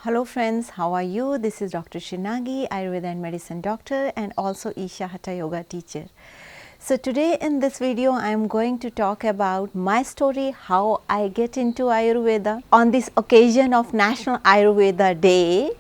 Hello friends, how are you? This is Dr. Nagi, Ayurveda and Medicine Doctor and also Isha Hatha Yoga teacher. So today in this video I am going to talk about my story, how I get into Ayurveda on this occasion of National Ayurveda Day,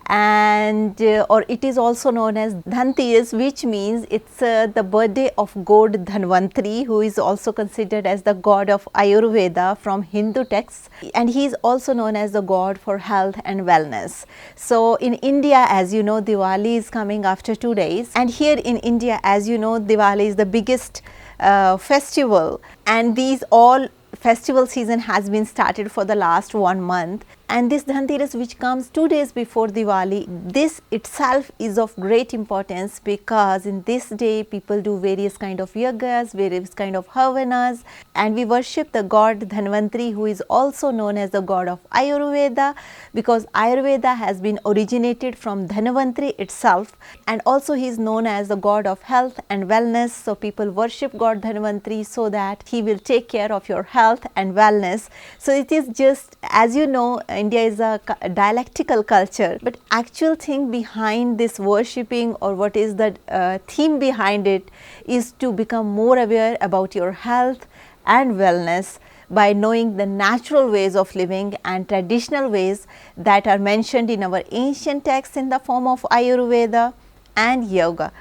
and or it is also known as Dhanteras, which means it's the birthday of god Dhanwantri, who is also considered as the god of Ayurveda from Hindu texts, and he is also known as the god for health and wellness. So in India, as you know, Diwali is coming after 2 days, and here in India, as you know, Diwali is the biggest festival, and these all festival season has been started for the last 1 month, and this Dhanteras, which comes 2 days before Diwali, this itself is of great importance because in this day people do various kind of yagas, various kind of havanas, and we worship the god Dhanwantri, who is also known as the god of Ayurveda, because Ayurveda has been originated from Dhanwantri itself, and also he is known as the god of health and wellness. So people worship god Dhanwantri so that he will take care of your health and wellness. So it is just, as you know, India is a dialectical culture, but actual thing behind this worshipping, or what is the theme behind it, is to become more aware about your health and wellness by knowing the natural ways of living and traditional ways that are mentioned in our ancient texts in the form of Ayurveda and yoga.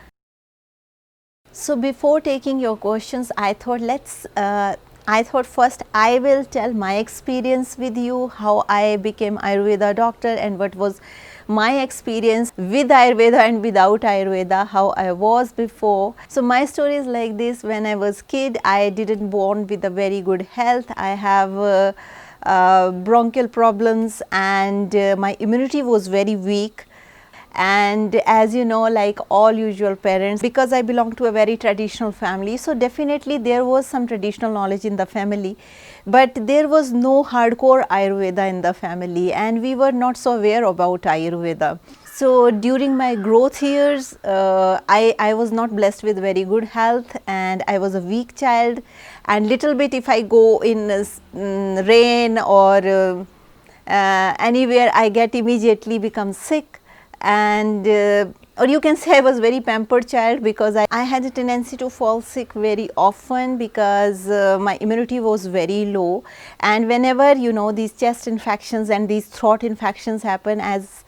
So before taking your questions, I thought first I will tell my experience with you, how I became Ayurveda doctor and what was my experience with Ayurveda and without Ayurveda, how I was before. So my story is like this: when I was kid, I didn't born with a very good health. I have bronchial problems, and my immunity was very weak. And as you know, like all usual parents, because I belong to a very traditional family, so definitely there was some traditional knowledge in the family, but there was no hardcore Ayurveda in the family, and we were not so aware about Ayurveda. So during my growth years, I was not blessed with very good health, and I was a weak child, and little bit if I go in rain or anywhere, I get immediately become sick. And or you can say I was very pampered child, because I had a tendency to fall sick very often because my immunity was very low. And whenever, you know, these chest infections and these throat infections happen, as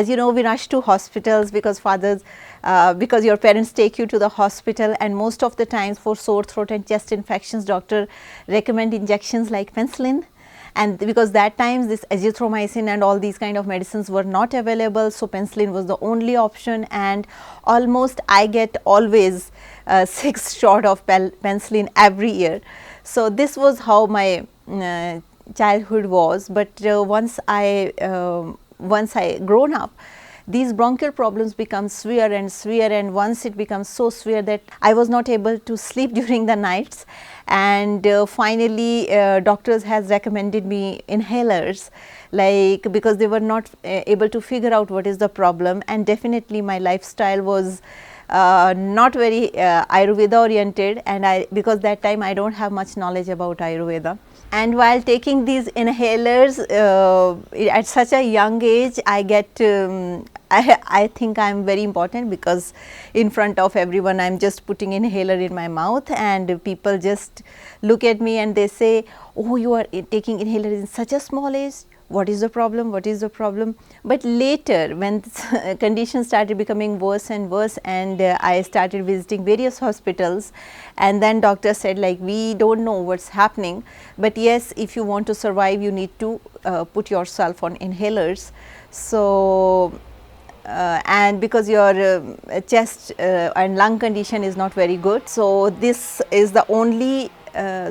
you know, we rush to hospitals because because your parents take you to the hospital, and most of the times for sore throat and chest infections, doctor recommend injections like penicillin. And because that times this azithromycin and all these kind of medicines were not available, so penicillin was the only option, and almost I get always 6 shot of penicillin every year. So this was how my childhood was. But once I grown up, these bronchial problems become severe and severe, and once it becomes so severe that I was not able to sleep during the nights, and finally doctors has recommended me inhalers, like, because they were not able to figure out what is the problem. And definitely my lifestyle was not very Ayurveda oriented, and because that time I don't have much knowledge about Ayurveda. And while taking these inhalers at such a young age, I get I think I am very important, because in front of everyone I am just putting inhaler in my mouth, and people just look at me and they say, "Oh, you are taking inhaler in such a small age. What is the problem? What is the problem?" But later, when conditions started becoming worse and worse, and I started visiting various hospitals, and then doctor said, like, we don't know what's happening, but yes, if you want to survive, you need to put yourself on inhalers. So and because your chest and lung condition is not very good, so this is the only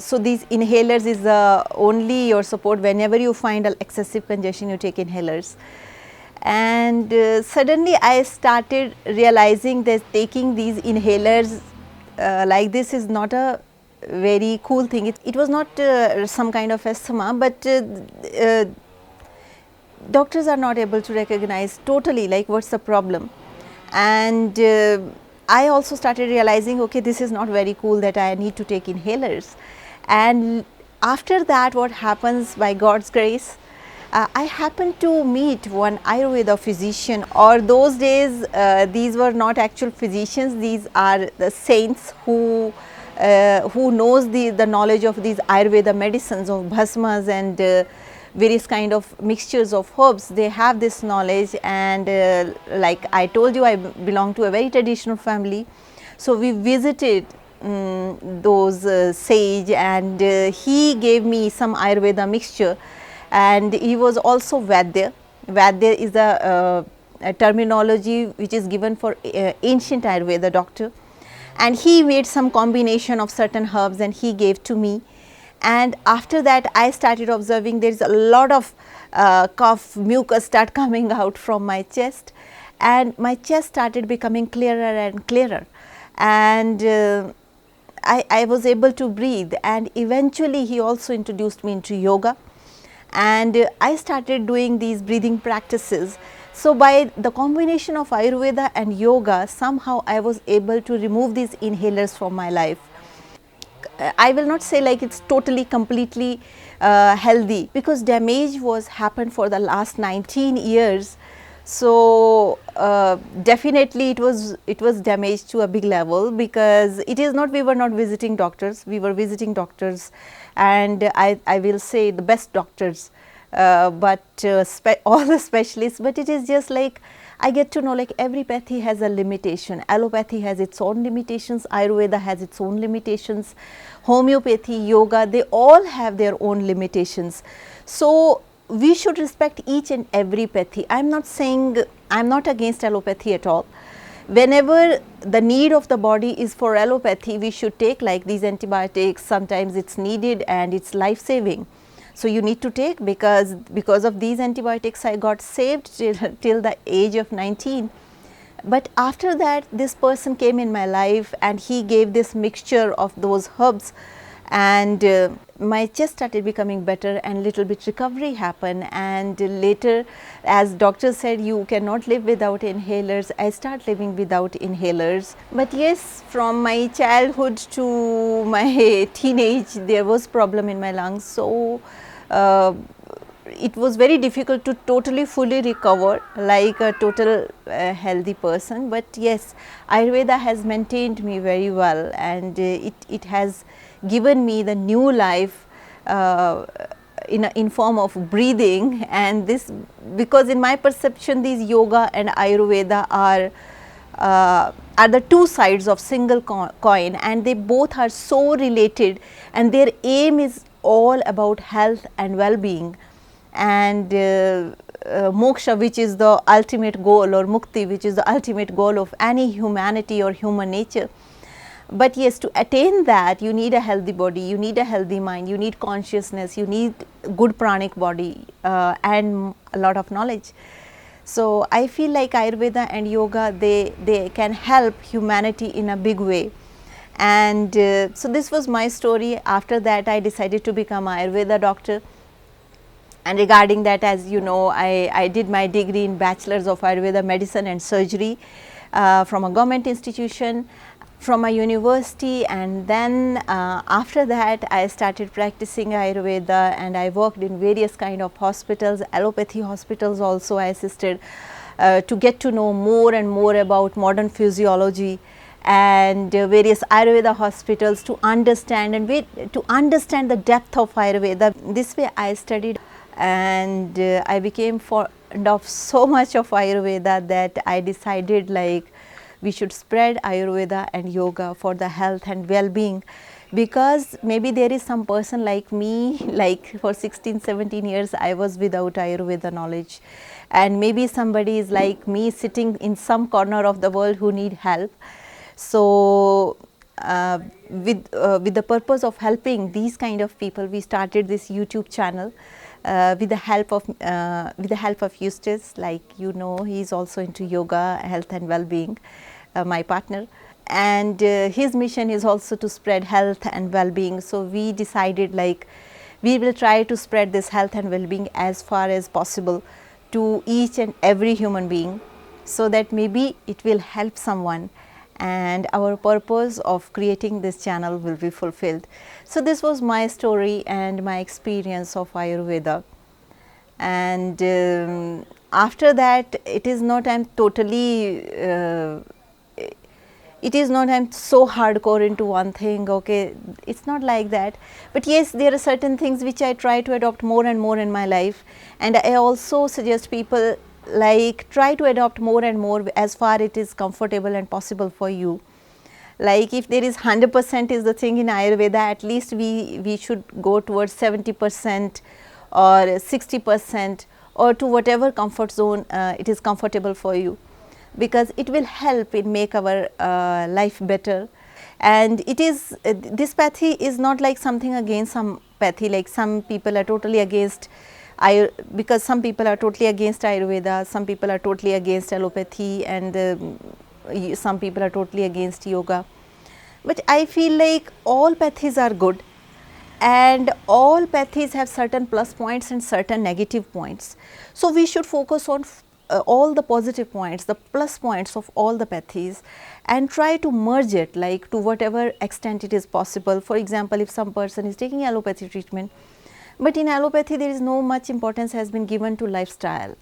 so these inhalers is the only your support. Whenever you find an excessive congestion, you take inhalers. And suddenly I started realizing that taking these inhalers like this is not a very cool thing. It was not some kind of asthma, but doctors are not able to recognize totally like what's the problem. And I also started realizing, okay, this is not very cool, that I need to take inhalers. And after that, what happens, by God's grace, I happened to meet one Ayurveda physician, or those days these were not actual physicians, these are the saints who knows the knowledge of these Ayurveda medicines of bhasmas and various kind of mixtures of herbs. They have this knowledge, and like I told you, I belong to a very traditional family. So we visited those sage, and he gave me some Ayurveda mixture, and he was also Vaidya. Vaidya is a terminology which is given for ancient Ayurveda doctor, and he made some combination of certain herbs and he gave to me. And after that I started observing there is a lot of cough, mucus start coming out from my chest, and my chest started becoming clearer and clearer, and I was able to breathe. And eventually he also introduced me into yoga, and I started doing these breathing practices. So by the combination of Ayurveda and yoga, somehow I was able to remove these inhalers from my life. I will not say like it's totally completely healthy, because damage was happened for the last 19 years. So definitely it was damaged to a big level, because it is not, we were not visiting doctors, we were visiting doctors, and I will say the best doctors, but all the specialists. But it is just like I get to know like every pathy has a limitation. Allopathy has its own limitations, Ayurveda has its own limitations, homeopathy, yoga, they all have their own limitations. So we should respect each and every pathy. I am not saying, I am not against allopathy at all. Whenever the need of the body is for allopathy, we should take like these antibiotics, sometimes it's needed and it's life saving. So you need to take, because of these antibiotics I got saved till the age of 19. But after that this person came in my life and he gave this mixture of those herbs, and my chest started becoming better and little bit recovery happened. And later, as doctor said, you cannot live without inhalers, I start living without inhalers. But yes, from my childhood to my teenage there was problem in my lungs. So it was very difficult to totally fully recover like a total healthy person. But yes, Ayurveda has maintained me very well, and it has given me the new life in form of breathing. And this, because in my perception these yoga and Ayurveda are the two sides of single coin, and they both are so related, and their aim is all about health and well-being, and moksha, which is the ultimate goal, or mukti, which is the ultimate goal of any humanity or human nature. But yes, to attain that you need a healthy body, you need a healthy mind, you need consciousness, you need good pranic body and a lot of knowledge. So I feel like Ayurveda and yoga, they can help humanity in a big way. And so this was my story. After that I decided to become Ayurveda doctor. And regarding that, as you know, I did my degree in Bachelors of Ayurveda Medicine and Surgery from a government institution, from a university. And then after that I started practicing Ayurveda, and I worked in various kind of hospitals, allopathy hospitals also I assisted to get to know more and more about modern physiology, and various Ayurveda hospitals to understand to understand the depth of Ayurveda. This way I studied, and I became fond of so much of Ayurveda that I decided like we should spread Ayurveda and yoga for the health and well-being. Because maybe there is some person like me, like for 16-17 years I was without Ayurveda knowledge, and maybe somebody is like me sitting in some corner of the world who need help. So with the purpose of helping these kind of people, we started this YouTube channel with the help of Eustace. Like you know, he is also into yoga, health and well-being, my partner, and his mission is also to spread health and well-being. So we decided like we will try to spread this health and well-being as far as possible to each and every human being, so that maybe it will help someone, and our purpose of creating this channel will be fulfilled. So this was my story and my experience of Ayurveda. and after that it is not I'm totally it is not I'm so hardcore into one thing, okay, it's not like that. But yes, there are certain things which I try to adopt more and more in my life, and I also suggest people like try to adopt more and more as far it is comfortable and possible for you. Like if there is 100% is the thing in Ayurveda, at least we should go towards 70% or 60% or to whatever comfort zone it is comfortable for you, because it will help in make our life better. And it is this pathy is not like something against some pathy, like some people are totally against because some people are totally against Ayurveda, some people are totally against allopathy, and some people are totally against yoga. But I feel like all pathies are good, and all pathies have certain plus points and certain negative points. So we should focus on all the positive points, the plus points of all the pathies, and try to merge it like to whatever extent it is possible. For example, if some person is taking allopathy treatment, but in allopathy there is no much importance has been given to lifestyle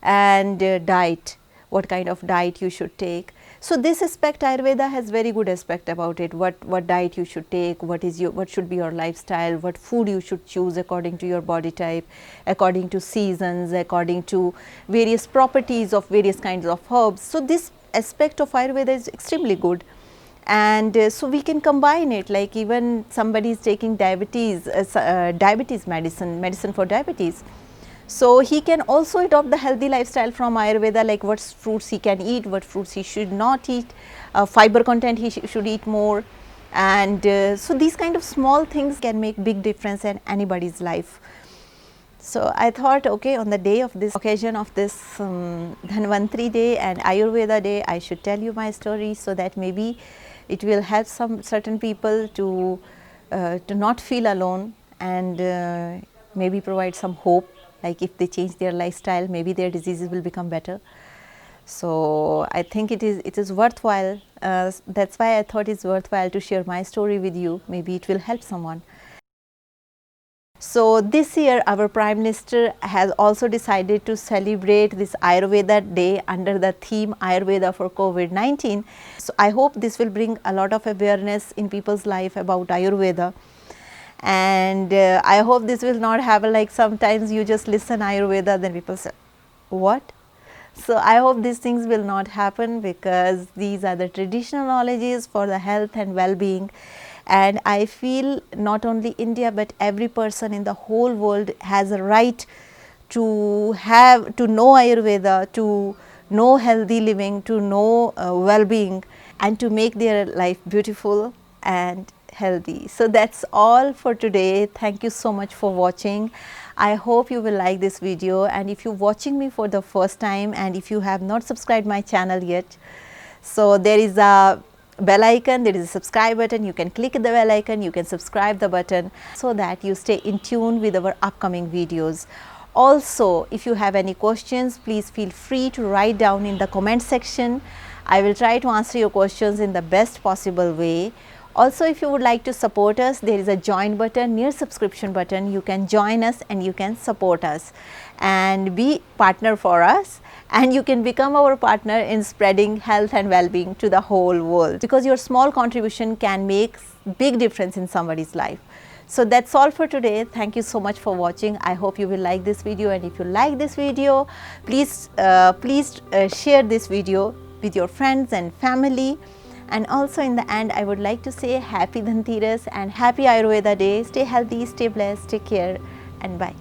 and diet, what kind of diet you should take. So this aspect Ayurveda has very good aspect about it, what diet you should take, what should be your lifestyle, what food you should choose according to your body type, according to seasons, according to various properties of various kinds of herbs. So this aspect of Ayurveda is extremely good, and so we can combine it, like even somebody is taking diabetes medicine for diabetes. So he can also adopt the healthy lifestyle from Ayurveda, like what fruits he can eat, what fruits he should not eat, fiber content he should eat more, and so these kind of small things can make big difference in anybody's life. So I thought, okay, on the day of this occasion of this Dhanwantri day and Ayurveda day, I should tell you my story, so that maybe it will help some certain people to not feel alone, and maybe provide some hope. Like if they change their lifestyle, maybe their diseases will become better. So I think it is worthwhile. That's why I thought it's worthwhile to share my story with you. Maybe it will help someone. So this year our Prime Minister has also decided to celebrate this Ayurveda Day under the theme Ayurveda for COVID-19. So I hope this will bring a lot of awareness in people's life about Ayurveda. And I hope this will not happen like sometimes you just listen Ayurveda, then people say, what? So I hope these things will not happen, because these are the traditional knowledges for the health and well-being. And I feel not only India but every person in the whole world has a right to know Ayurveda, to know healthy living, to know well-being, and to make their life beautiful and healthy. So that's all for today. Thank you so much for watching. I hope you will like this video, and if you're watching me for the first time and if you have not subscribed my channel yet, so there is a bell icon, there is a subscribe button, you can click the bell icon, you can subscribe the button, so that you stay in tune with our upcoming videos. Also, if you have any questions, please feel free to write down in the comment section. I will try to answer your questions in the best possible way. Also, if you would like to support us, there is a join button near subscription button. You can join us and you can support us and be partner for us, and you can become our partner in spreading health and well-being to the whole world, because your small contribution can make big difference in somebody's life. So that's all for today. Thank you so much for watching. I hope you will like this video, and if you like this video, please share this video with your friends and family. And also in the end, I would like to say happy Dhanteras and happy Ayurveda Day. Stay healthy, stay blessed, take care, and bye.